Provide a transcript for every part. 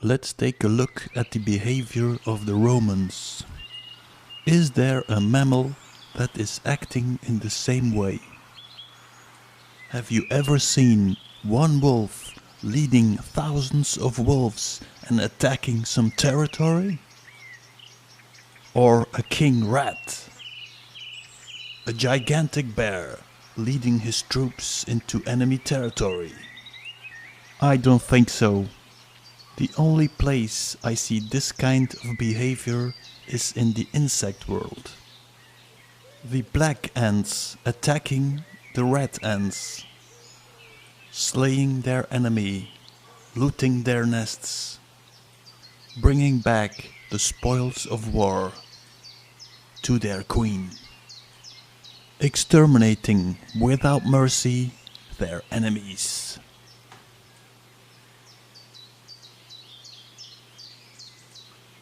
Let's take a look at the behavior of the Romans. Is there a mammal that is acting in the same way? Have you ever seen one wolf leading thousands of wolves and attacking some territory? Or a king rat? A gigantic bear leading his troops into enemy territory? I don't think so. The only place I see this kind of behavior is in the insect world. The black ants attacking the red ants, slaying their enemy, looting their nests, bringing back the spoils of war to their queen, exterminating without mercy their enemies.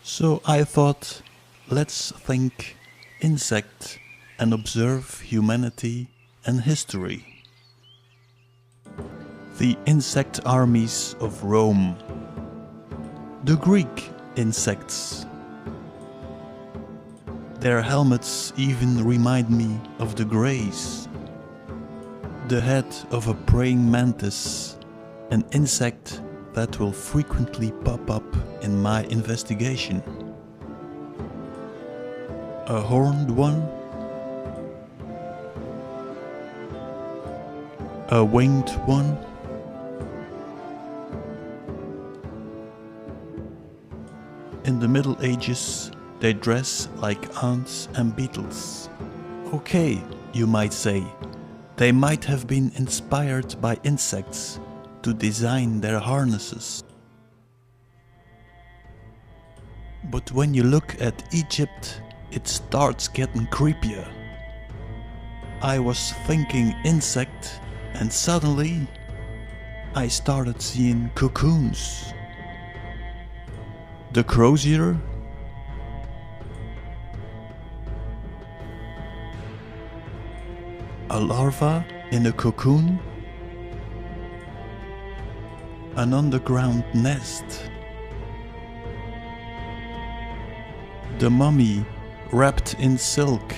So I thought, let's think insect and observe humanity and history. The insect armies of Rome. The Greek insects. Their helmets even remind me of the Greys. The head of a praying mantis, an insect that will frequently pop up in my investigation. A horned one, a winged one, in the Middle Ages they dress like ants and beetles. Okay, you might say, they might have been inspired by insects to design their harnesses. But when you look at Egypt, it starts getting creepier. I was thinking insect and suddenly I started seeing cocoons. The crozier, a larva in a cocoon, an underground nest, the mummy wrapped in silk,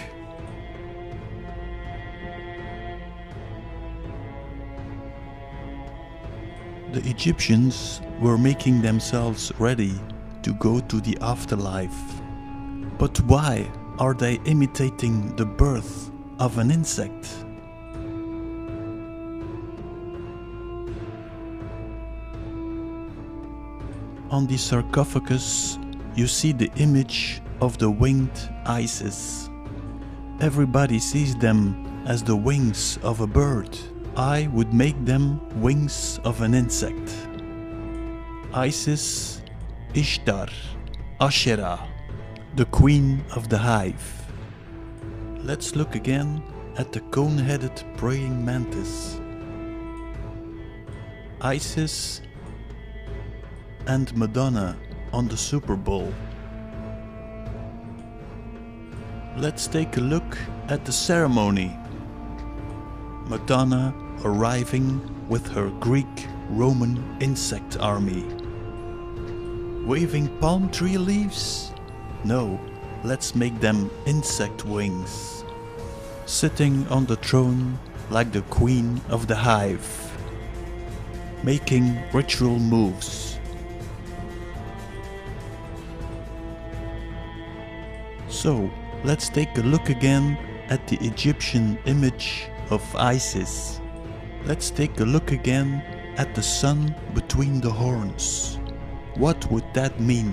the Egyptians were making themselves ready to go to the afterlife. But why are they imitating the birth of an insect? On the sarcophagus you see the image of the winged Isis. Everybody sees them as the wings of a bird. I would make them wings of an insect. Isis, Ishtar, Asherah, the queen of the hive. Let's look again at the cone-headed praying mantis. Isis and Madonna on the Super Bowl. Let's take a look at the ceremony. Madonna arriving with her Greek-Roman insect army. Waving palm tree leaves? No, let's make them insect wings. Sitting on the throne like the queen of the hive. Making ritual moves. So, let's take a look again at the Egyptian image of Isis. Let's take a look again at the sun between the horns. What would that mean?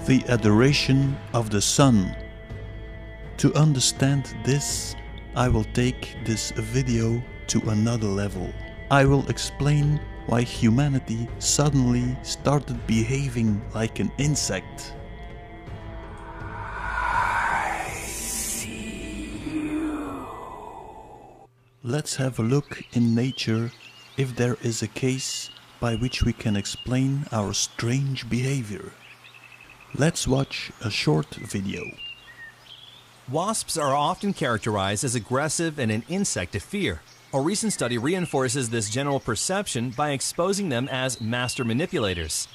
The adoration of the sun. To understand this, I will take this video to another level. I will explain why humanity suddenly started behaving like an insect. Let's have a look in nature if there is a case by which we can explain our strange behavior. Let's watch a short video. Wasps are often characterized as aggressive and an insect to fear. A recent study reinforces this general perception by exposing them as master manipulators.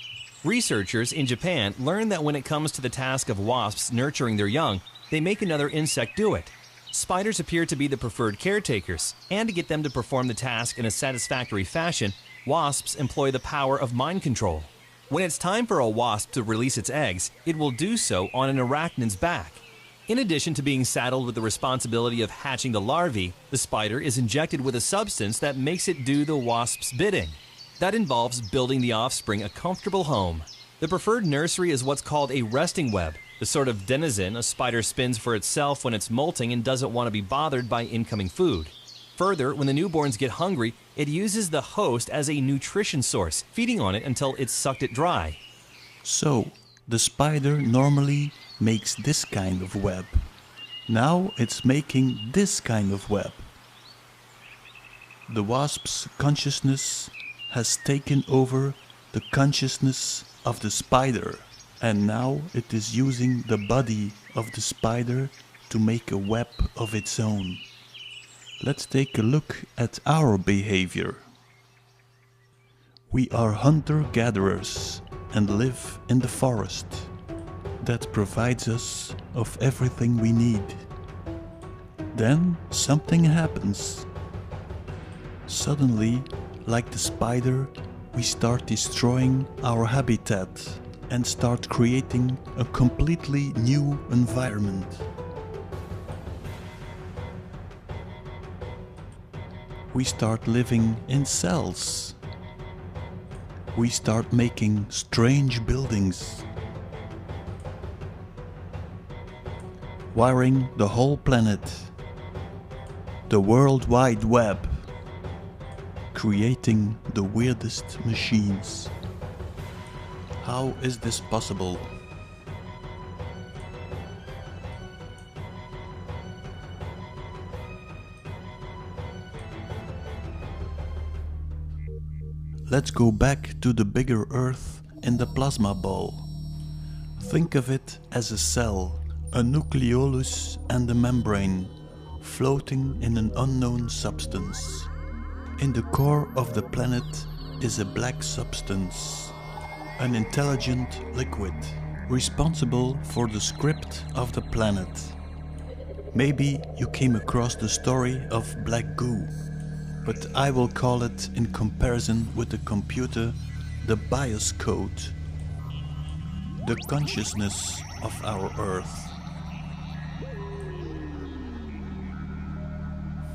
Researchers in Japan learned that when it comes to the task of wasps nurturing their young, they make another insect do it. Spiders appear to be the preferred caretakers, and to get them to perform the task in a satisfactory fashion, wasps employ the power of mind control. When it's time for a wasp to release its eggs, it will do so on an arachnid's back. In addition to being saddled with the responsibility of hatching the larvae, the spider is injected with a substance that makes it do the wasp's bidding. That involves building the offspring a comfortable home. The preferred nursery is what's called a resting web, the sort of denizen a spider spins for itself when it's molting and doesn't want to be bothered by incoming food. Further, when the newborns get hungry, it uses the host as a nutrition source, feeding on it until it's sucked it dry. So, the spider normally makes this kind of web. Now it's making this kind of web. The wasp's consciousness has taken over the consciousness of the spider, and now it is using the body of the spider to make a web of its own. Let's take a look at our behavior. We are hunter-gatherers and live in the forest. That provides us of everything we need. Then something happens. Suddenly, like the spider, we start destroying our habitat and start creating a completely new environment. We start living in cells. We start making strange buildings, wiring the whole planet, the World Wide Web, creating the weirdest machines. How is this possible? Let's go back to the bigger Earth in the plasma ball. Think of it as a cell, a nucleolus and a membrane, floating in an unknown substance. In the core of the planet is a black substance, an intelligent liquid, responsible for the script of the planet. Maybe you came across the story of black goo, but I will call it, in comparison with the computer, the BIOS code, the consciousness of our Earth.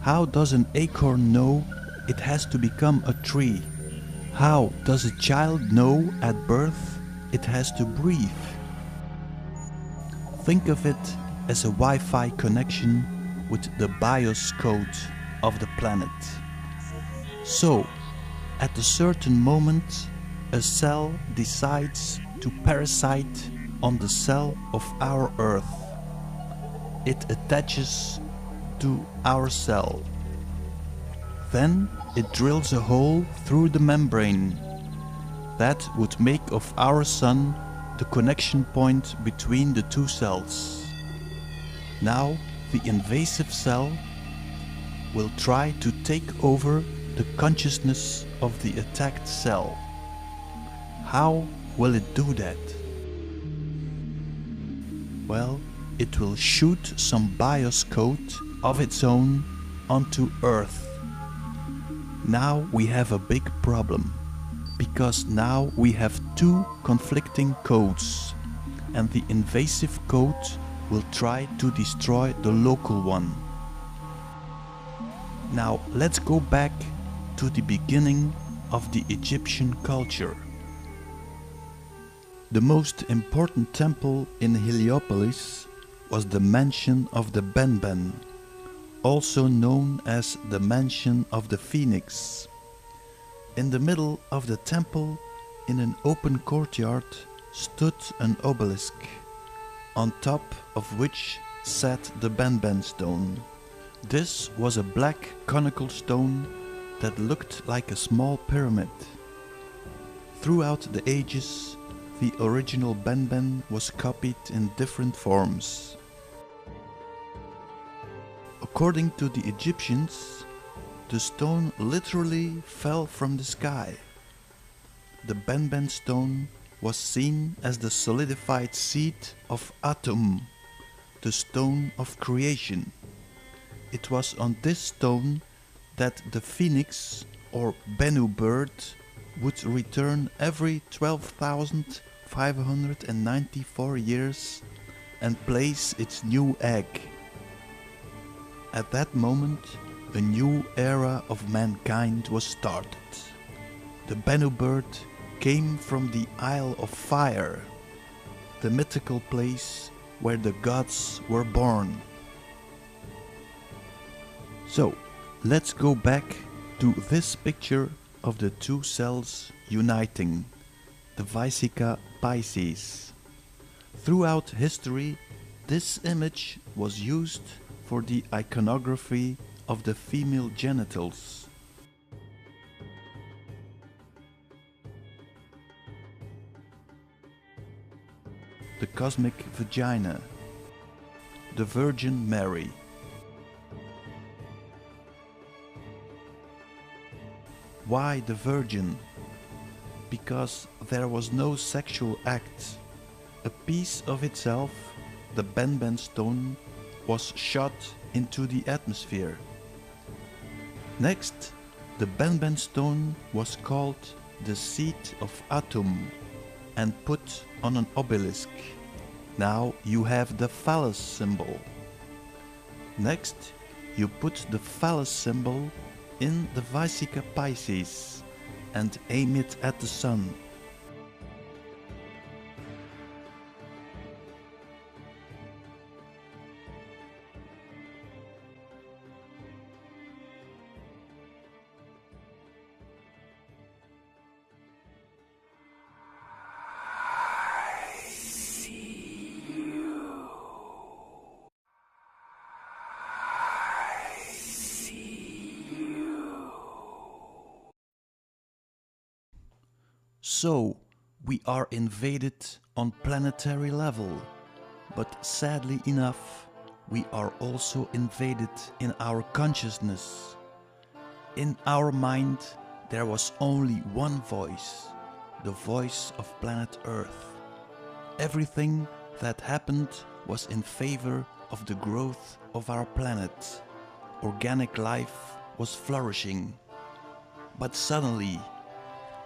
How does an acorn know it has to become a tree? How does a child know at birth it has to breathe? Think of it as a Wi-Fi connection with the BIOS code of the planet. So, at a certain moment, a cell decides to parasite on the cell of our Earth. It attaches to our cell. Then it drills a hole through the membrane. That would make of our Sun the connection point between the two cells. Now the invasive cell will try to take over the consciousness of the attacked cell. How will it do that? Well, it will shoot some BIOS code of its own onto Earth. Now we have a big problem, because now we have two conflicting codes, and the invasive code will try to destroy the local one. Now let's go back to the beginning of the Egyptian culture. The most important temple in Heliopolis was the mansion of the Benben, also known as the Mansion of the Phoenix. In the middle of the temple, in an open courtyard, stood an obelisk, on top of which sat the Benben stone. This was a black conical stone that looked like a small pyramid. Throughout the ages, the original Benben was copied in different forms. According to the Egyptians, the stone literally fell from the sky. The Benben stone was seen as the solidified seed of Atum, the stone of creation. It was on this stone that the phoenix or Bennu bird would return every 12,594 years and place its new egg. At that moment, a new era of mankind was started. The Bennu bird came from the Isle of Fire, the mythical place where the gods were born. So, let's go back to this picture of the two cells uniting, the Vesica Pisces. Throughout history, this image was used for the iconography of the female genitals. The cosmic vagina, the Virgin Mary. Why the Virgin? Because there was no sexual act. A piece of itself, the Benben stone, was shot into the atmosphere. Next, the Benben stone was called the seed of Atum and put on an obelisk. Now you have the phallus symbol. Next, you put the phallus symbol in the Vesica Pisces and aim it at the sun. So, we are invaded on planetary level, but sadly enough, we are also invaded in our consciousness. In our mind, there was only one voice, the voice of planet Earth. Everything that happened was in favor of the growth of our planet. Organic life was flourishing. But suddenly,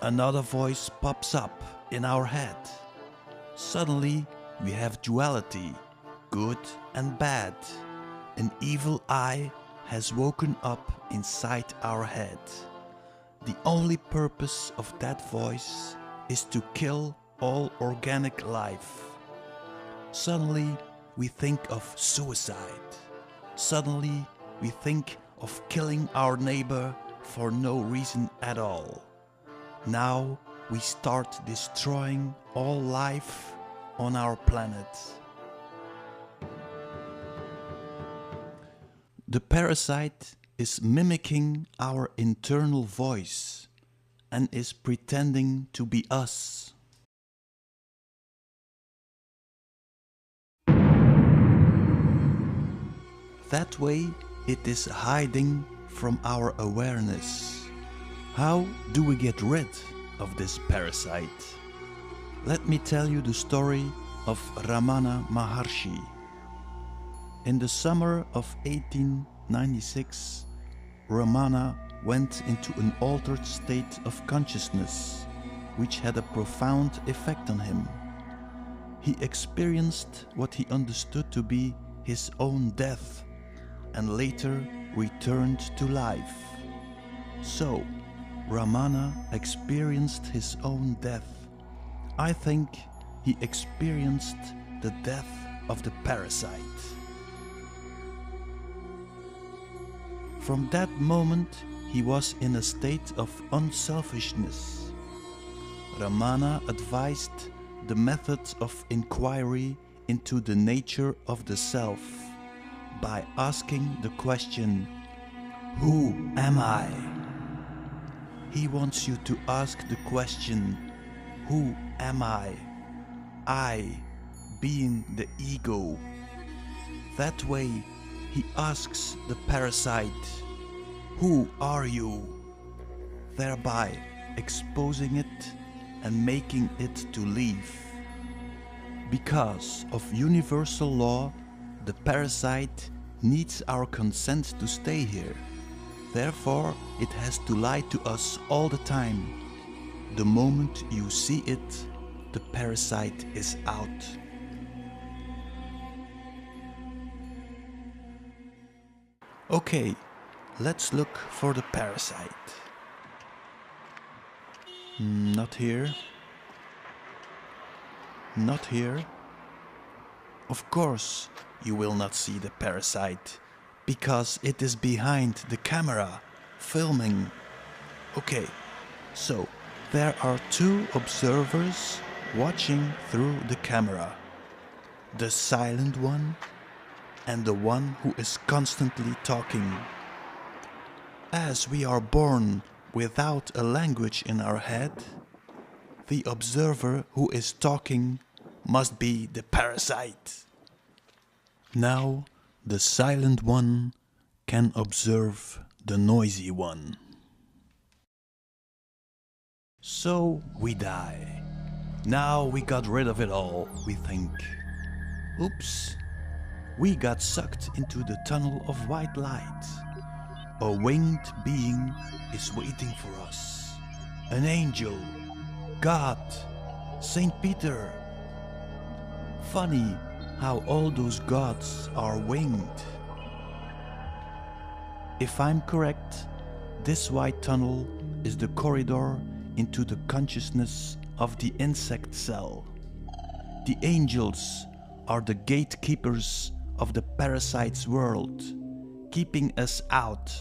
another voice pops up in our head. Suddenly, we have duality, good and bad. An evil eye has woken up inside our head. The only purpose of that voice is to kill all organic life. Suddenly, we think of suicide. Suddenly, we think of killing our neighbor for no reason at all. Now we start destroying all life on our planet. The parasite is mimicking our internal voice and is pretending to be us. That way it is hiding from our awareness. How do we get rid of this parasite? Let me tell you the story of Ramana Maharshi. In the summer of 1896, Ramana went into an altered state of consciousness, which had a profound effect on him. He experienced what he understood to be his own death, and later returned to life. So, Ramana experienced his own death. I think he experienced the death of the parasite. From that moment, he was in a state of unselfishness. Ramana advised the method of inquiry into the nature of the self by asking the question, "Who am I?" He wants you to ask the question, "Who am I?" I being the ego. That way he asks the parasite, "Who are you?" thereby exposing it and making it to leave. Because of universal law, the parasite needs our consent to stay here. Therefore, it has to lie to us all the time. The moment you see it, the parasite is out. Okay, let's look for the parasite. Not here. Not here. Of course, you will not see the parasite, because it is behind the camera, filming. Okay, so there are two observers watching through the camera. The silent one and the one who is constantly talking. As we are born without a language in our head, the observer who is talking must be the parasite. Now the silent one can observe the noisy one. So we die. Now we got rid of it all, we think. Oops. We got sucked into the tunnel of white light. A winged being is waiting for us. An angel, God, Saint Peter. Funny how all those gods are winged. If I'm correct, this white tunnel is the corridor into the consciousness of the insect cell. The angels are the gatekeepers of the parasite's world, keeping us out.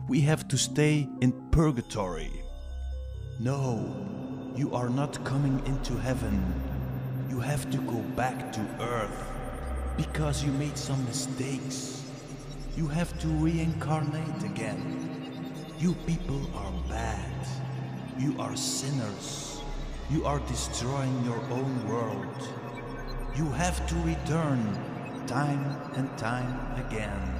We have to stay in purgatory. No, you are not coming into heaven. You have to go back to earth, because you made some mistakes. You have to reincarnate again. You people are bad. You are sinners. You are destroying your own world. You have to return time and time again.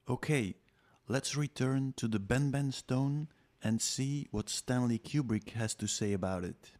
Okay, let's return to the Ben stone and see what Stanley Kubrick has to say about it.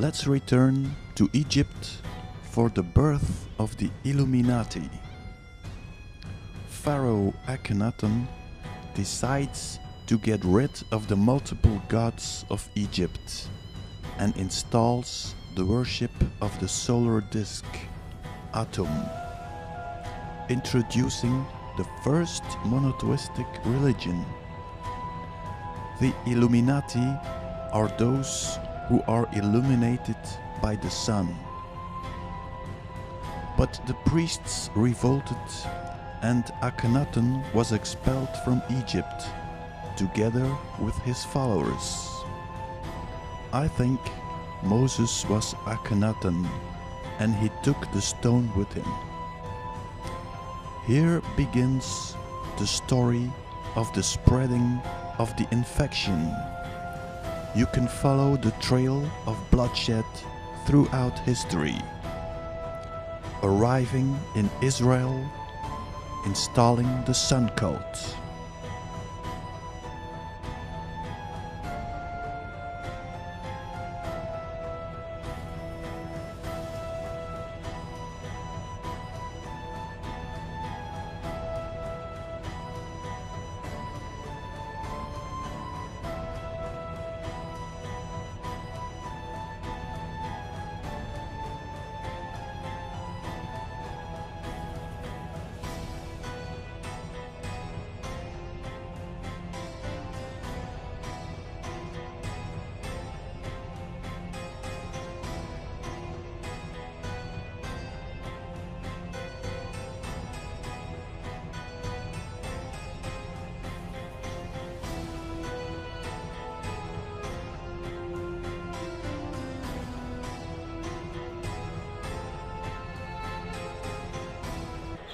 Let's return to Egypt for the birth of the Illuminati. Pharaoh Akhenaten decides to get rid of the multiple gods of Egypt and installs the worship of the solar disk, Atum, introducing the first monotheistic religion. The Illuminati are those who are illuminated by the sun. But the priests revolted, and Akhenaten was expelled from Egypt, together with his followers. I think Moses was Akhenaten, and he took the stone with him. Here begins the story of the spreading of the infection. You can follow the trail of bloodshed throughout history. Arriving in Israel, installing the sun cult.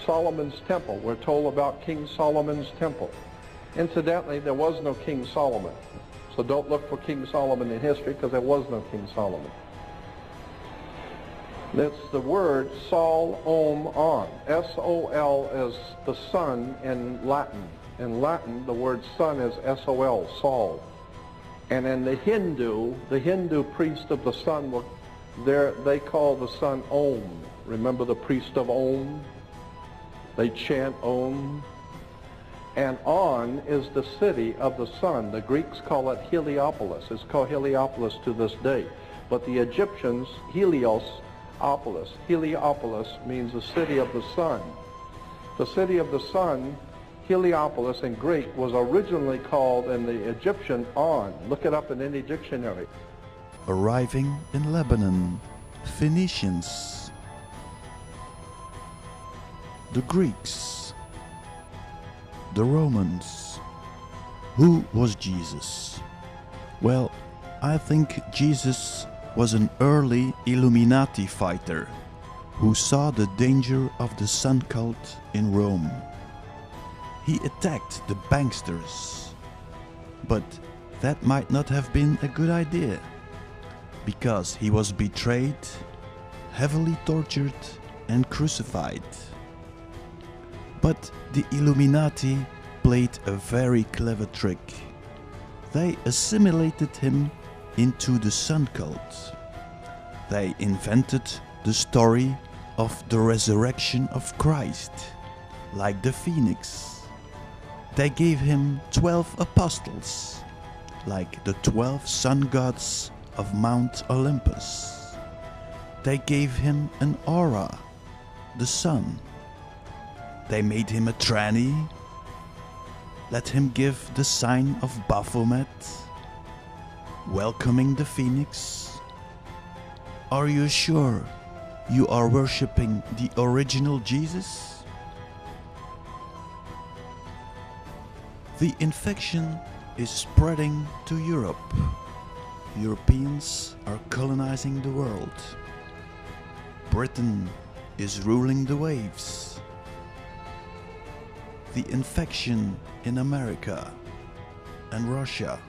Solomon's temple. We're told about King Solomon's temple. Incidentally, there was no King Solomon. So don't look for King Solomon in history, because there was no King Solomon. That's the word Sol, Om, On. S-O-L is the sun in Latin. In Latin, the word sun is S-O-L, Sol. And in the Hindu priest of the sun, they call the sun Om. Remember the priest of Om? They chant Om. And On is the city of the sun. The Greeks call it Heliopolis. It's called Heliopolis to this day. But the Egyptians, Heliopolis. Heliopolis means the city of the sun. The city of the sun, Heliopolis in Greek, was originally called in the Egyptian On. Look it up in any dictionary. Arriving in Lebanon, Phoenicians. The Greeks, the Romans. Who was Jesus? Well, I think Jesus was an early Illuminati fighter who saw the danger of the sun cult in Rome. He attacked the banksters, but that might not have been a good idea, because he was betrayed, heavily tortured and crucified. But the Illuminati played a very clever trick. They assimilated him into the sun cult. They invented the story of the resurrection of Christ, like the phoenix. They gave him 12 apostles, like the 12 sun gods of Mount Olympus. They gave him an aura, the sun. They made him a tranny, let him give the sign of Baphomet, welcoming the phoenix. Are you sure you are worshipping the original Jesus? The infection is spreading to Europe. Europeans are colonizing the world. Britain is ruling the waves. The infection in America and Russia.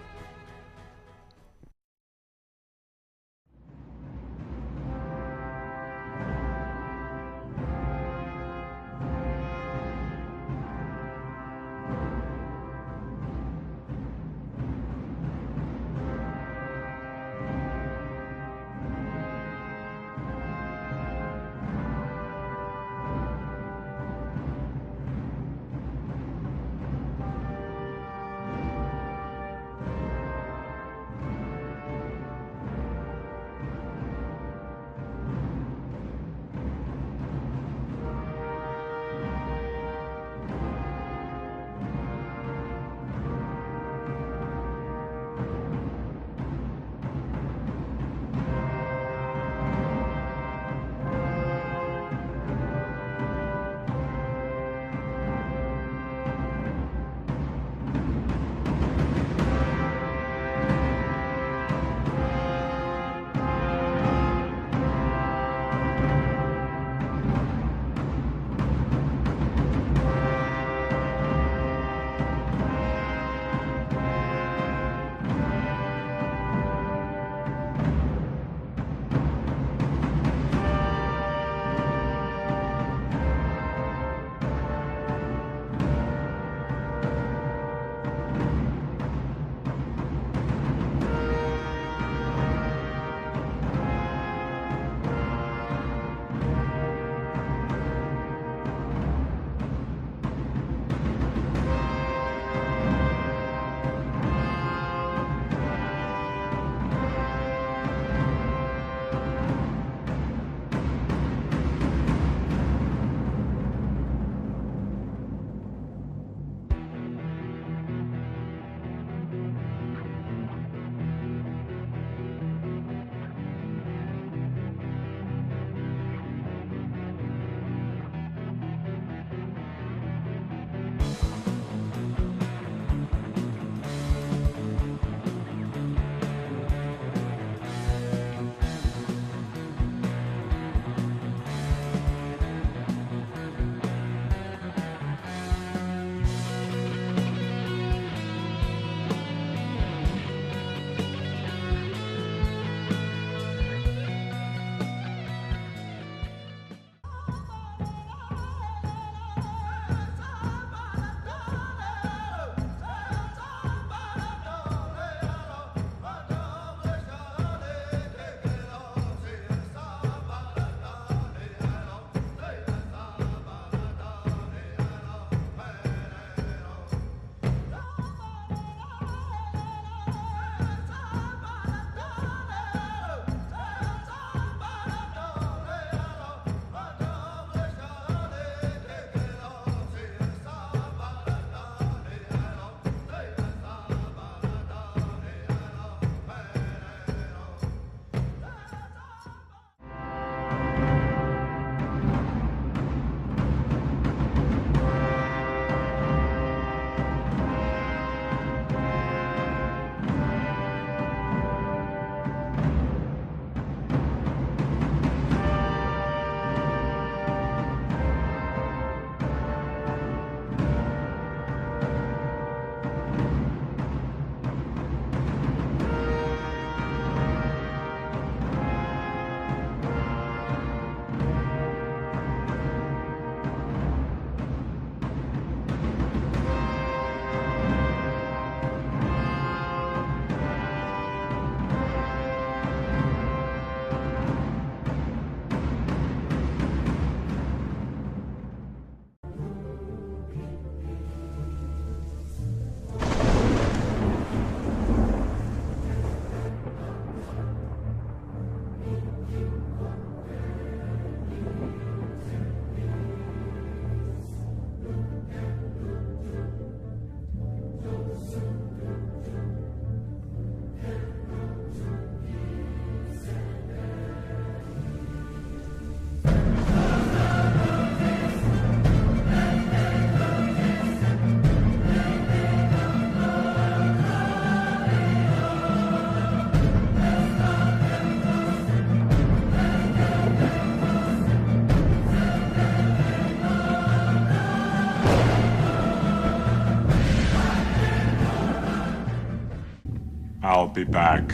be back.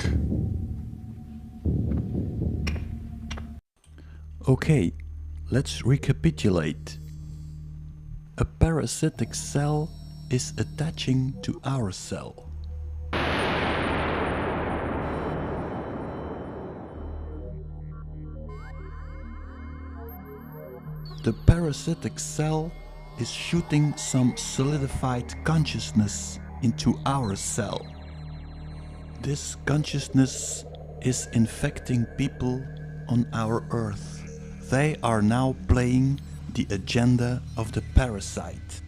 Okay, let's recapitulate. A parasitic cell is attaching to our cell. The parasitic cell is shooting some solidified consciousness into our cell. This consciousness is infecting people on our earth. They are now playing the agenda of the parasite.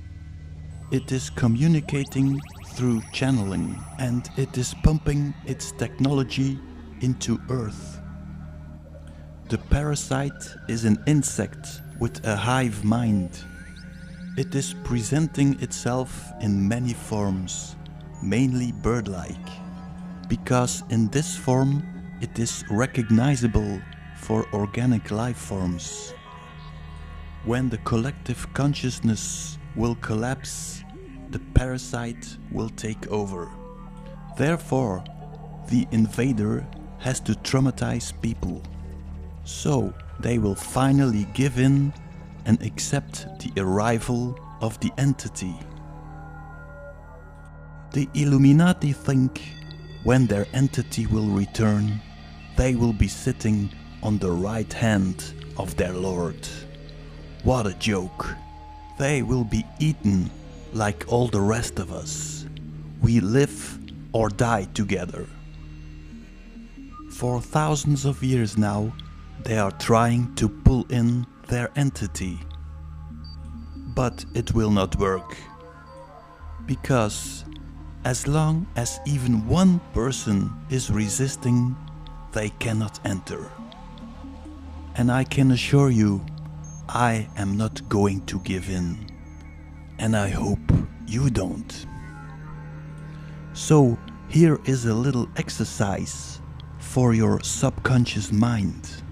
It is communicating through channeling, and it is pumping its technology into Earth. The parasite is an insect with a hive mind. It is presenting itself in many forms, mainly bird-like, because in this form it is recognizable for organic life forms. When the collective consciousness will collapse, the parasite will take over. Therefore, the invader has to traumatize people. So they will finally give in and accept the arrival of the entity. The Illuminati think when their entity will return, they will be sitting on the right hand of their lord. What a joke! They will be eaten like all the rest of us. We live or die together. For thousands of years now, they are trying to pull in their entity. But it will not work. Because as long as even one person is resisting, they cannot enter. And I can assure you, I am not going to give in. And I hope you don't. So here is a little exercise for your subconscious mind.